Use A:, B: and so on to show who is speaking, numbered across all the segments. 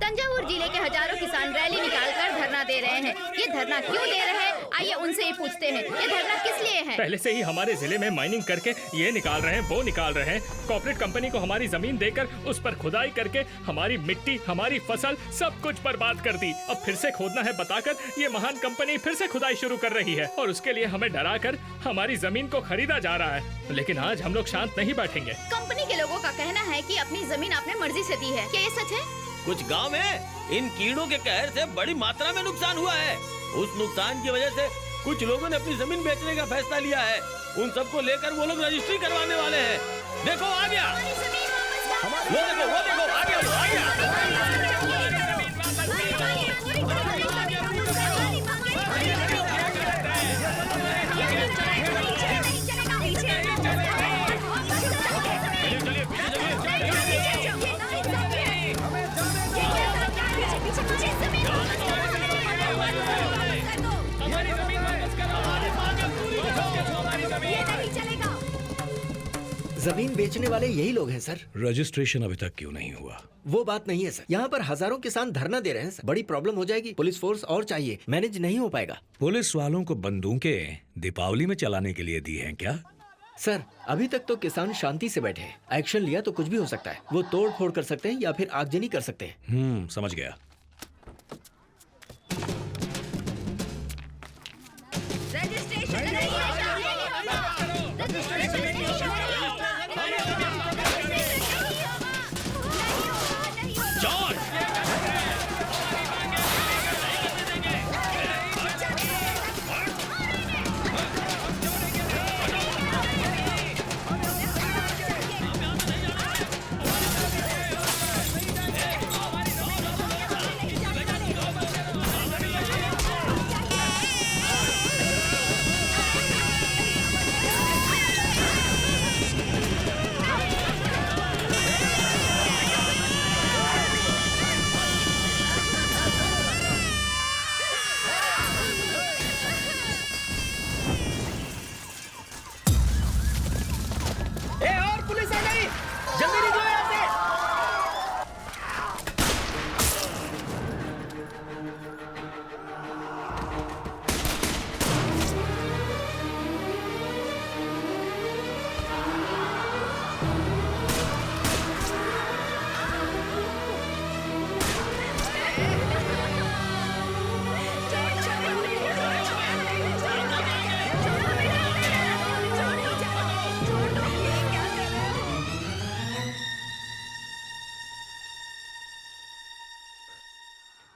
A: तंजावुर जिले के हजारों किसान रैली निकालकर धरना दे रहे हैं। ये धरना क्यों दे रहे हैं, आइए उनसे ही पूछते हैं। ये धरना किस लिए है?
B: पहले से ही हमारे जिले में माइनिंग करके ये निकाल रहे हैं, वो निकाल रहे हैं। कॉर्पोरेट कंपनी को हमारी जमीन देकर उस पर खुदाई करके हमारी मिट्टी, हमारी फसल सब कुछ बर्बाद कर दी। अब फिर से खोदना है बताकर ये महान कंपनी फिर से खुदाई शुरू कर रही है और उसके लिए हमें डरा कर हमारी जमीन को खरीदा जा रहा है। लेकिन आज हम लोग शांत नहीं बैठेंगे।
A: कंपनी के लोगों का कहना है कि अपनी जमीन आपने मर्जी से दी है, क्या ये सच है?
C: कुछ गांव में इन कीड़ों के कहर से बड़ी मात्रा में नुकसान हुआ है। उस नुकसान की वजह से कुछ लोगों ने अपनी जमीन बेचने का फैसला लिया है। उन सबको लेकर वो लोग रजिस्ट्री करवाने वाले हैं। देखो आ गया, वो देखो आ गया, आ गया।
D: जमीन बेचने वाले यही लोग हैं सर।
E: रजिस्ट्रेशन अभी तक क्यों नहीं हुआ?
D: वो बात नहीं है सर, यहाँ पर हजारों किसान धरना दे रहे हैं सर। बड़ी प्रॉब्लम हो जाएगी, पुलिस फोर्स और चाहिए, मैनेज नहीं हो पाएगा।
E: पुलिस वालों को बंदूकें दीपावली में चलाने के लिए दी हैं क्या?
D: सर अभी तक तो किसान शांति से बैठे हैं, एक्शन लिया तो कुछ भी हो सकता है। वो तोड़ फोड़ कर सकते हैं या फिर आगजनी कर सकते हैं।
E: समझ गया।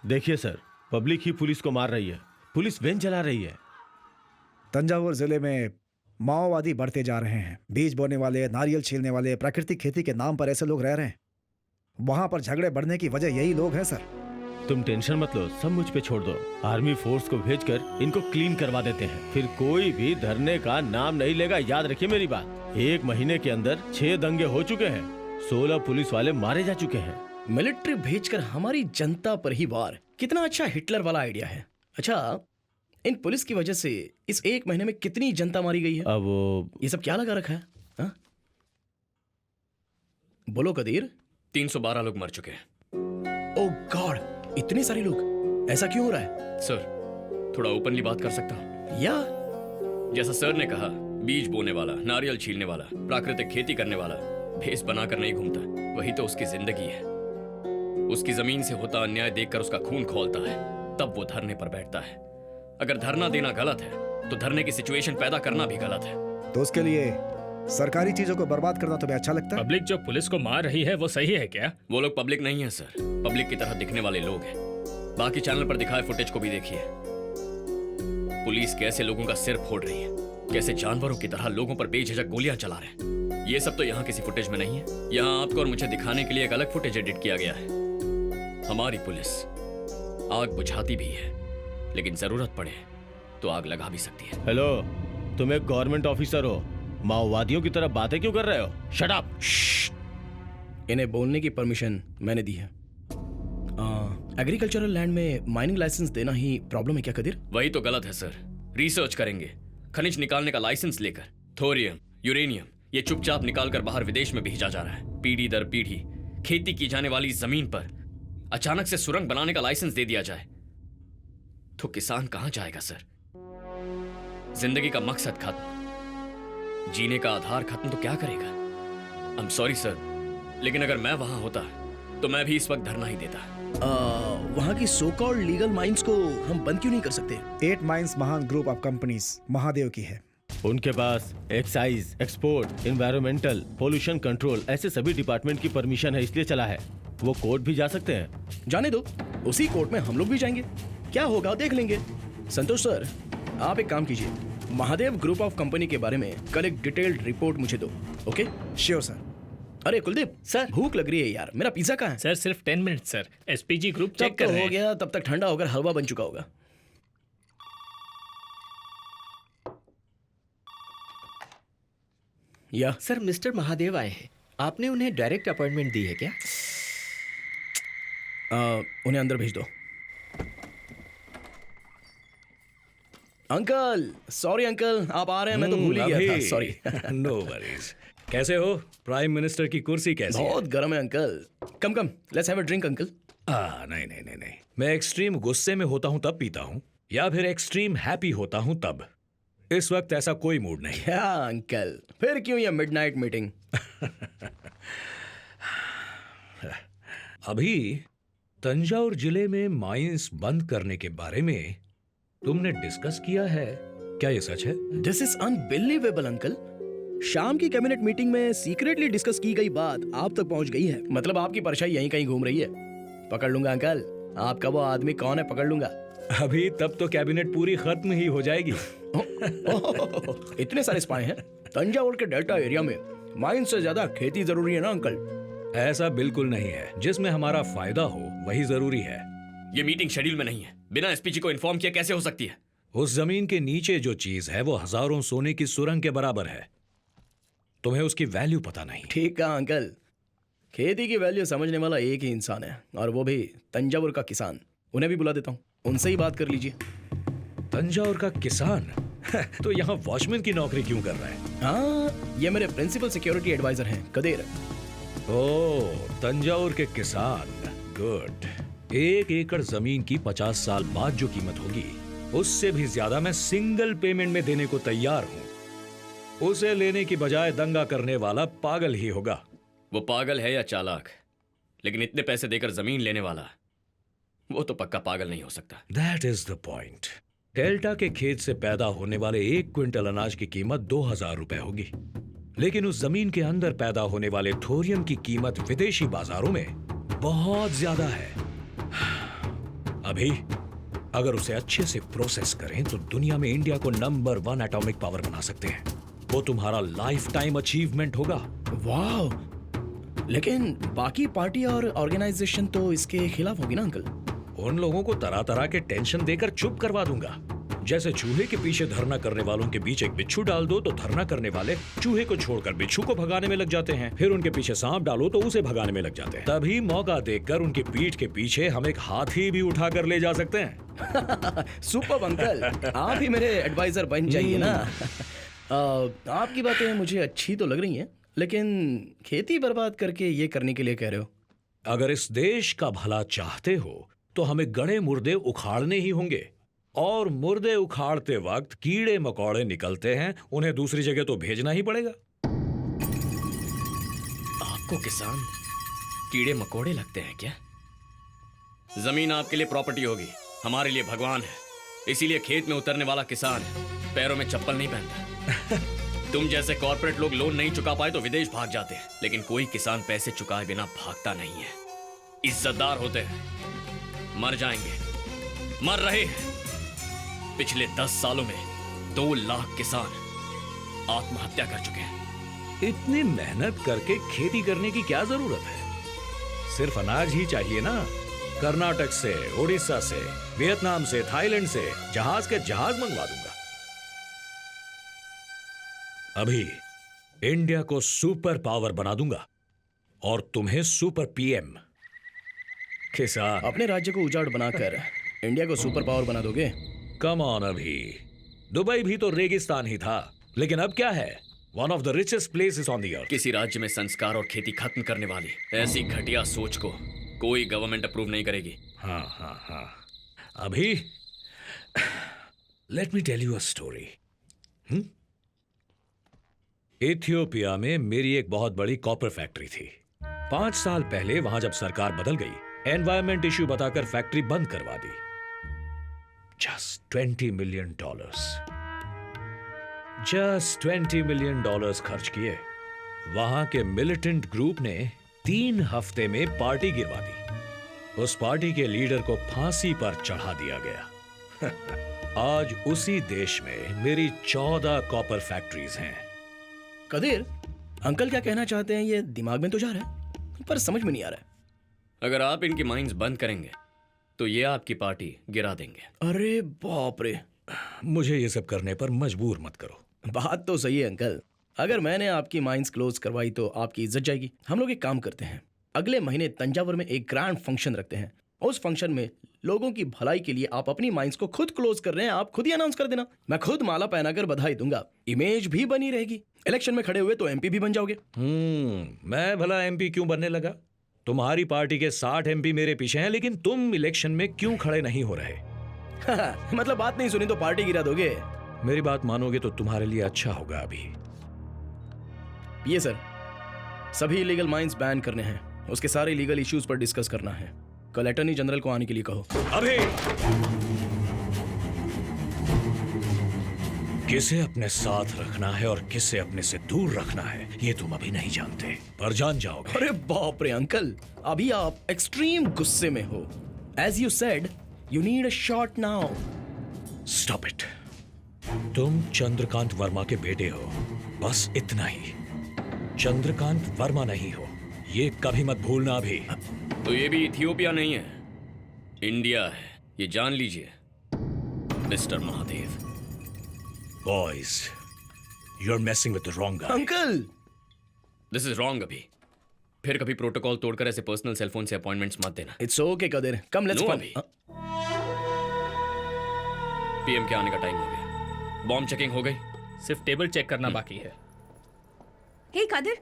C: देखिए सर, पब्लिक ही पुलिस को मार रही है, पुलिस वैन चला रही है।
F: तंजावुर जिले में माओवादी बढ़ते जा रहे हैं। बीज बोने वाले, नारियल छीलने वाले, प्राकृतिक खेती के नाम पर ऐसे लोग रह रहे हैं। वहां पर झगड़े बढ़ने की वजह यही लोग हैं सर।
C: तुम टेंशन मत लो, सब मुझ पे छोड़ दो। आर्मी फोर्स को भेजकर इनको क्लीन करवा देते हैं, फिर कोई भी धरने का नाम नहीं लेगा। याद रखिए मेरी बात। 1 महीने के अंदर 6 दंगे हो चुके हैं, 16 पुलिस वाले मारे जा चुके हैं।
G: मिलिट्री भेजकर हमारी जनता पर ही वार, कितना अच्छा हिटलर वाला आइडिया है। अच्छा, इन पुलिस की वजह से इस 1 महीने में कितनी जनता मारी गई है?
C: अब
G: ये सब क्या लगा रखा है हा? बोलो कदीर।
H: 312 लोग मर चुके हैं।
G: ओह गॉड, इतने सारे लोग, ऐसा क्यों हो रहा है?
H: सर थोड़ा ओपनली बात कर सकता हूँ?
G: या
H: जैसा सर ने कहा, बीज बोने वाला, नारियल छीलने वाला, प्राकृतिक खेती करने वाला भेस बनाकर नहीं घूमता, वही तो उसकी जिंदगी है। उसकी जमीन से होता अन्याय देखकर उसका खून खौलता है, तब वो धरने पर बैठता है। अगर धरना देना गलत है तो धरने की सिचुएशन पैदा करना भी गलत है।
F: तो उसके लिए सरकारी चीजों को बर्बाद करना तुम्हें अच्छा लगता है?
B: पब्लिक जो पुलिस को मार रही है वो सही है क्या?
H: वो लोग पब्लिक नहीं है सर, पब्लिक की तरह दिखने वाले लोग हैं। बाकी चैनल पर दिखाए फुटेज को भी देखिए। पुलिस कैसे लोगों का सिर फोड़ रही है, कैसे जानवरों की तरह लोगों पर बेझिझक गोलियां चला रहे हैं। ये सब तो यहाँ किसी फुटेज में नहीं है। यहाँ आपको और मुझे दिखाने के लिए एक अलग फुटेज एडिट किया गया है। हमारी पुलिस आग बुझाती भी है, लेकिन जरूरत पड़े तो आग लगा भी सकती है।
C: हेलो, तुम एक गवर्नमेंट ऑफिसर हो, माओवादियों की तरह बातें क्यों कर रहे हो? Shut up.
G: इन्हें बोलने की परमिशन मैंने दी है। एग्रीकल्चरल लैंड में माइनिंग लाइसेंस देना ही प्रॉब्लम है क्या कदीर?
H: वही तो गलत है सर। रिसर्च करेंगे, खनिज निकालने का लाइसेंस लेकर थोरियम, यूरेनियम ये चुपचाप निकालकर बाहर विदेश में भेजा जा रहा है। पीढ़ी दर पीढ़ी खेती की जाने वाली जमीन पर अचानक से सुरंग बनाने का लाइसेंस दे दिया जाए तो किसान कहां जाएगा सर? जिंदगी का मकसद खत्म, जीने का आधार खत्म तो क्या करेगा? आई एम सॉरी सर, लेकिन अगर मैं वहां होता तो मैं भी इस वक्त धरना ही देता।
G: वहाँ की सो कॉल्ड लीगल माइंस को हम बंद क्यों नहीं कर सकते?
F: 8 माइंस महान ग्रुप ऑफ कंपनीज महादेव की है।
C: उनके पास excise, export, environmental, pollution control ऐसे सभी डिपार्टमेंट की परमिशन है, इसलिए चला है। वो कोर्ट भी जा सकते हैं।
G: जाने दो, उसी कोर्ट में हम लोग भी जाएंगे, क्या होगा देख लेंगे। संतोष सर, आप एक काम कीजिए, महादेव ग्रुप ऑफ कंपनी के बारे में कल एक डिटेल्ड रिपोर्ट मुझे दो। ओके?
F: Sure sir.
G: अरे कुलदीप सर, भूख लग रही है यार, मेरा पिज्जा कहाँ है?
B: सर सिर्फ 10 मिनट सर, एसपीजी ग्रुप
G: तब
B: चेक कर
G: तो
B: रहे
G: हो
B: हैं।
G: गया, तब तक ठंडा होकर हलवा बन चुका होगा। या
D: सर मिस्टर महादेव आए हैं, आपने उन्हें डायरेक्ट अपॉइंटमेंट दी है क्या?
G: उन्हें अंदर भेज दो। अंकल, सॉरी अंकल, आप आ रहे हैं, मैं तो भूल ही गया था, सॉरी।
E: No worries. कैसे हो? प्राइम मिनिस्टर की कुर्सी कैसी है?
G: बहुत गर्म है uncle. Come come, let's have a drink uncle.
E: नहीं नहीं नहीं नहीं, मैं एक्सट्रीम गुस्से में होता हूं तब पीता हूं, या फिर एक्सट्रीम हैप्पी होता हूं तब। इस वक्त ऐसा कोई मूड नहीं।
G: क्या अंकल, फिर क्यों ये मिडनाइट मीटिंग?
E: अभी तंजावुर जिले में माइंस बंद करने के बारे में तुमने डिस्कस किया है क्या? ये सच है?
G: This is unbelievable uncle. शाम की कैबिनेट मीटिंग में सीक्रेटली डिस्कस की गई बात आप तक पहुंच गई है। मतलब आपकी परछाई यहीं कहीं घूम रही है। पकड़ लूंगा अंकल, आपका वो आदमी कौन है पकड़ लूंगा।
E: अभी तब तो कैबिनेट पूरी खत्म ही हो जाएगी।
G: इतने सारे स्पाई हैं तंजावुर के डेल्टा एरिया में, माइन से ज्यादा खेती जरूरी है ना अंकल?
E: ऐसा बिल्कुल नहीं है, जिसमें हमारा फायदा हो वही जरूरी है।
H: ये मीटिंग शेड्यूल में नहीं है, बिना एसपीजी को इन्फॉर्म किया कैसे हो सकती है?
E: उस जमीन के नीचे जो चीज है वो हजारों सोने की सुरंग के बराबर है। तुम्हें उसकी वैल्यू पता नहीं।
G: ठीक कहा अंकल, खेती की वैल्यू समझने वाला एक ही इंसान है, और वो भी तंजावुर का किसान। उन्हें भी बुला देता हूँ, उनसे ही बात कर लीजिए।
E: तंजावुर का किसान? तो यहाँ वॉचमैन की नौकरी क्यों कर रहा है?
G: हाँ, ये मेरे प्रिंसिपल सिक्योरिटी एडवाइजर हैं, कदेर।
E: ओह, तंजावुर के किसान, गुड। 1 एकड़ जमीन की 50 साल बाद जो कीमत होगी उससे भी ज्यादा मैं सिंगल पेमेंट में देने को तैयार हूँ। उसे लेने की बजाय दंगा करने वाला पागल ही होगा।
H: वो पागल है या चालाक, लेकिन इतने पैसे देकर जमीन लेने वाला वो तो पक्का पागल नहीं हो सकता।
E: That is the point. Delta के खेत से पैदा होने वाले 1 क्विंटल अनाज की कीमत 2000 रुपए होगी, लेकिन उस जमीन के अंदर पैदा होने वाले थोरियम की कीमत विदेशी बाजारों में बहुत ज्यादा है। अभी अगर उसे अच्छे से प्रोसेस करें तो दुनिया में इंडिया को नंबर 1 एटॉमिक पावर बना सकते हैं। वो तुम्हारा लाइफ टाइम अचीवमेंट होगा।
G: वाह, लेकिन बाकी पार्टी और ऑर्गेनाइजेशन तो इसके खिलाफ होगी ना अंकल?
E: उन लोगों को तरह तरह के टेंशन देकर चुप करवा दूंगा। जैसे चूहे के पीछे धरना करने वालों के बीच एक बिच्छू डाल दो तो धरना करने वाले चूहे को छोड़कर बिच्छू को भगाने में लग जाते हैं, फिर उनके पीछे सांप डालो तो उसे भगाने में लग जाते हैं। तभी मौका देखकर उनकी पीठ के पीछे हम एक हाथी भी उठाकर ले जा सकते हैं।
G: सुपर अंकल, आप ही मेरे एडवाइजर बन जाइए ना। आपकी बातें मुझे अच्छी तो लग रही हैं, लेकिन खेती बर्बाद करके ये करने के लिए कह रहे हो?
E: अगर इस देश का भला चाहते हो तो हमें गड़े मुर्दे उखाड़ने ही होंगे, और मुर्दे उखाड़ते वक्त कीड़े मकोड़े निकलते हैं, उन्हें दूसरी जगह तो भेजना ही पड़ेगा।
H: आपको किसान कीड़े मकोड़े लगते हैं क्या? जमीन आपके लिए प्रॉपर्टी होगी, हमारे लिए भगवान है। इसीलिए खेत में उतरने वाला किसान पैरों में चप्पल नहीं पहनता। तुम जैसे कॉर्पोरेट लोग लोन नहीं चुका पाए तो विदेश भाग जाते हैं, लेकिन कोई किसान पैसे चुकाए बिना भागता नहीं है। इज्जतदार होते हैं, मर जाएंगे, मर रहे हैं। पिछले 10 सालों में 2 लाख किसान आत्महत्या कर चुके हैं।
E: इतनी मेहनत करके खेती करने की क्या जरूरत है? सिर्फ अनाज ही चाहिए ना। कर्नाटक से, उड़ीसा से, वियतनाम से, थाईलैंड से जहाज के जहाज मंगवा दूंगा। अभी इंडिया को सुपर पावर बना दूंगा और तुम्हें सुपर पीएम। किसान,
G: अपने राज्य को उजाड़ बनाकर इंडिया को सुपर पावर बना दोगे?
E: Come on. अभी दुबई भी तो रेगिस्तान ही था, लेकिन अब क्या है? One of the richest places on the earth.
H: किसी राज्य में संस्कार और खेती खत्म करने वाली ऐसी घटिया सोच को कोई गवर्नमेंट अप्रूव नहीं करेगी।
E: हाँ हाँ हाँ। अभी let me tell you a story. Ethiopia में मेरी एक बहुत बड़ी कॉपर फैक्ट्री थी। 5 साल पहले वहां जब सरकार बदल गई, एनवायरमेंट इश्यू बताकर फैक्ट्री बंद करवा दी। जस्ट $20 मिलियन, जस्ट $20 मिलियन खर्च किए। वहां के मिलिटेंट ग्रुप ने 3 हफ्ते में पार्टी गिरवा दी। उस पार्टी के लीडर को फांसी पर चढ़ा दिया गया। आज उसी देश में मेरी 14 कॉपर फैक्ट्रीज हैं।
G: कदीर, अंकल क्या कहना चाहते हैं ये दिमाग में तो जा रहा है, पर समझ में नहीं आ रहा है।
H: अगर आप इनकी माइंस बंद करेंगे तो ये आपकी पार्टी गिरा देंगे।
G: अरे बाप रे,
E: मुझे ये सब करने पर मजबूर मत करो।
G: बात तो सही है अंकल। अगर मैंने आपकी माइंस क्लोज करवाई तो आपकी इज्जत जाएगी। हम लोग एक काम करते हैं, अगले महीने तंजावुर में एक ग्रैंड फंक्शन रखते हैं। उस फंक्शन में लोगों की भलाई के लिए आप अपनी माइंस को खुद क्लोज कर रहे हैं, आप खुद ही अनाउंस कर देना। मैं खुद माला पहनाकर बधाई दूंगा, इमेज भी बनी रहेगी। इलेक्शन में खड़े हुए तो एमपी भी बन जाओगे।
E: मैं भला एमपी क्यों बनने लगा? तुम्हारी पार्टी के 60 एमपी मेरे पीछे हैं, लेकिन तुम इलेक्शन में क्यों खड़े नहीं हो रहे?
G: मतलब बात नहीं सुनी तो पार्टी गिरा दोगे?
E: मेरी बात मानोगे तो तुम्हारे लिए अच्छा होगा। अभी
G: ये सर, सभी इलीगल माइंस बैन करने हैं, उसके सारे लीगल इश्यूज पर डिस्कस करना है। कल अटॉर्नी जनरल को आने के लिए कहो।
E: अभी किसे अपने साथ रखना है और किसे अपने से दूर रखना है ये तुम अभी नहीं जानते, पर जान जाओगे।
G: अरे बाप रे अंकल, अभी आप एक्सट्रीम गुस्से में हो। As you said, you need a shot now.
E: Stop it. तुम चंद्रकांत वर्मा के बेटे हो, बस इतना ही। चंद्रकांत वर्मा नहीं हो, ये कभी मत भूलना। अभी
H: तो ये भी इथियोपिया नहीं है, इंडिया है, ये जान लीजिए mister Mahadev.
E: Boys, you are messing with the wrong guy.
G: Uncle,
H: this is wrong. अभी फिर कभी प्रोटोकॉल तोड़कर ऐसे पर्सनल सेलफोन से अपॉइंटमेंट्स मत देना।
G: It's okay Kadir, come let's
H: No,
G: fun.
H: अभी। पीएम के आने का टाइम हो गया। बॉम्ब चेकिंग हो गई,
B: सिर्फ टेबल चेक करना बाकी है।
A: हे कादिर,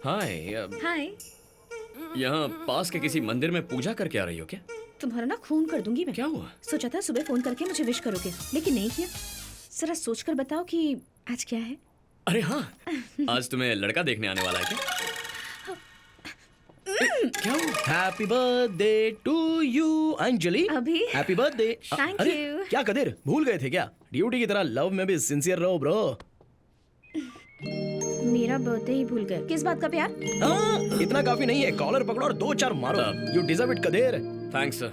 H: हाय।
A: हाय।
H: यहाँ पास के किसी मंदिर में पूजा करके आ रही हो क्या?
A: तुम्हारा ना खून कर दूंगी मैं।
H: क्या हुआ?
A: सोचा था सुबह फोन करके मुझे विश करोगे, लेकिन नहीं किया। जरा सोचकर बताओ कि आज क्या है?
H: अरे हाँ, आज तुम्हें लड़का देखने आने वाला है क्या? क्या हुआ?
G: Happy birthday to you Anjali.
A: अभी?
G: Happy birthday.
A: Thank
G: अरे
A: you.
G: क्या कदीर, भूल गए थे क्या? ड्यूटी की तरह लव में भी सिंसियर रहो ब्रो।
A: मेरा बर्थडे ही भूल गए। किस बात का प्यार?
G: हाँ, इतना काफी नहीं है, कॉलर पकड़ो और 2-4 मारो। You deserve it Kadir.
H: Thanks sir.